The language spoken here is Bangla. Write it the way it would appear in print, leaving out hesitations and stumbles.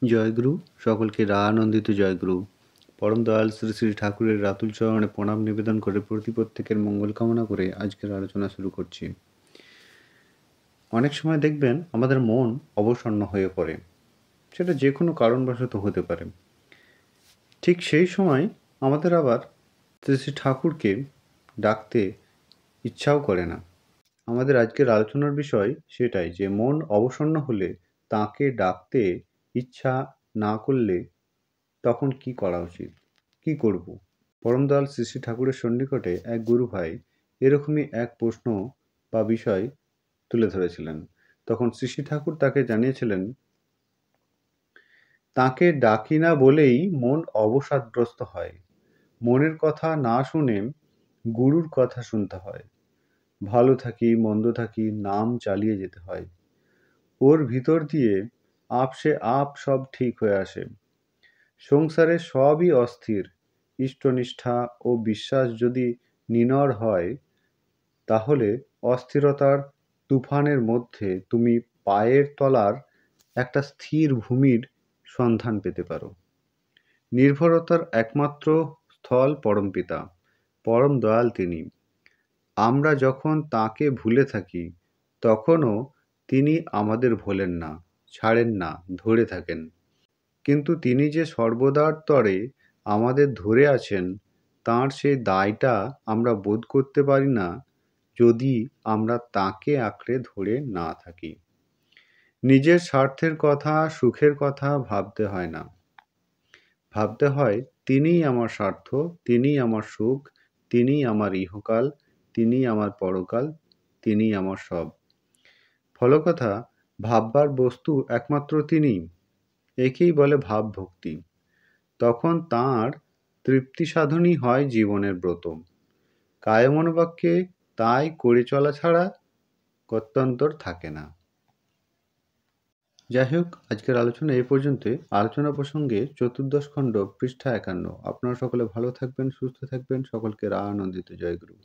জয়গুরু, সকলকে আনন্দিত জয়গুরু। পরম দয়াল শ্রী শ্রী ঠাকুরের রাতুল চরণে প্রণাম নিবেদন করে প্রত্যেকের মঙ্গল কামনা করে আজকের আলোচনা শুরু করছি। অনেক সময় দেখবেন আমাদের মন অবসন্ন হয়ে পড়ে, সেটা যে কোনো কারণবশত হতে পারে। ঠিক সেই সময় আমাদের আবার শ্রী শ্রী ঠাকুরকে ডাকতে ইচ্ছাও করে না। আমাদের আজকের আলোচনার বিষয় সেটাই, যে মন অবসন্ন হলে তাকে ডাকতে ইচ্ছা না করলে তখন কি করা উচিত, কি করব? পরমদয়াল শ্রী শ্রী ঠাকুরের সন্নিকটে এক গুরু ভাই এরকমই এক প্রশ্ন বা বিষয় তুলে ধরেছিলেন। তখন শ্রী শ্রী ঠাকুর তাকে জানিয়েছিলেন, তাকে ডাকি না বলেই মন অবসাদগ্রস্ত হয়। মনের কথা না শুনে গুরুর কথা শুনতে হয়। ভালো থাকি মন্দ থাকি নাম চালিয়ে যেতে হয়। ওর ভিতর দিয়ে আপসে আপ সব ঠিক হয়ে আসে। সংসারে সবই অস্থির। ইষ্টনিষ্ঠা ও বিশ্বাস যদি নিনড় হয়, তাহলে অস্থিরতার তুফানের মধ্যে তুমি পায়ের তলার একটা স্থির ভূমির সন্ধান পেতে পারো। নির্ভরতার একমাত্র স্থল পরমপিতা, পরম দয়াল তিনি। আমরা যখন তাঁকে ভুলে থাকি, তখনও তিনি আমাদের ভোলেন না, ছাড়েন না, ধরে থাকেন। কিন্তু তিনি যে সর্বদার তরে আমাদের ধরে আছেন, তাঁর সেই দায়টা আমরা বোধ করতে পারি না যদি আমরা তাঁকে আঁকড়ে ধরে না থাকি। নিজের স্বার্থের কথা, সুখের কথা ভাবতে হয় না। ভাবতে হয় তিনিই আমার স্বার্থ, তিনিই আমার সুখ, তিনিই আমার ইহকাল, তিনিই আমার পরকাল, তিনিই আমার সব। ফলকথা, ভাববার বস্তু একমাত্র তিনিই। একেই বলে ভাবভক্তি। তখন তাঁর তৃপ্তি সাধনই হয় জীবনের ব্রত। কায় মনোবাক্যে তাই করে চলা ছাড়া গত্যন্তর থাকে না। যাই হোক, আজকের আলোচনা এই পর্যন্তই। আলোচনা প্রসঙ্গে চতুর্দশ খণ্ড, পৃষ্ঠা ৫১। আপনারা সকলে ভালো থাকবেন, সুস্থ থাকবেন। সকলকে আনন্দিত জয়গুরু।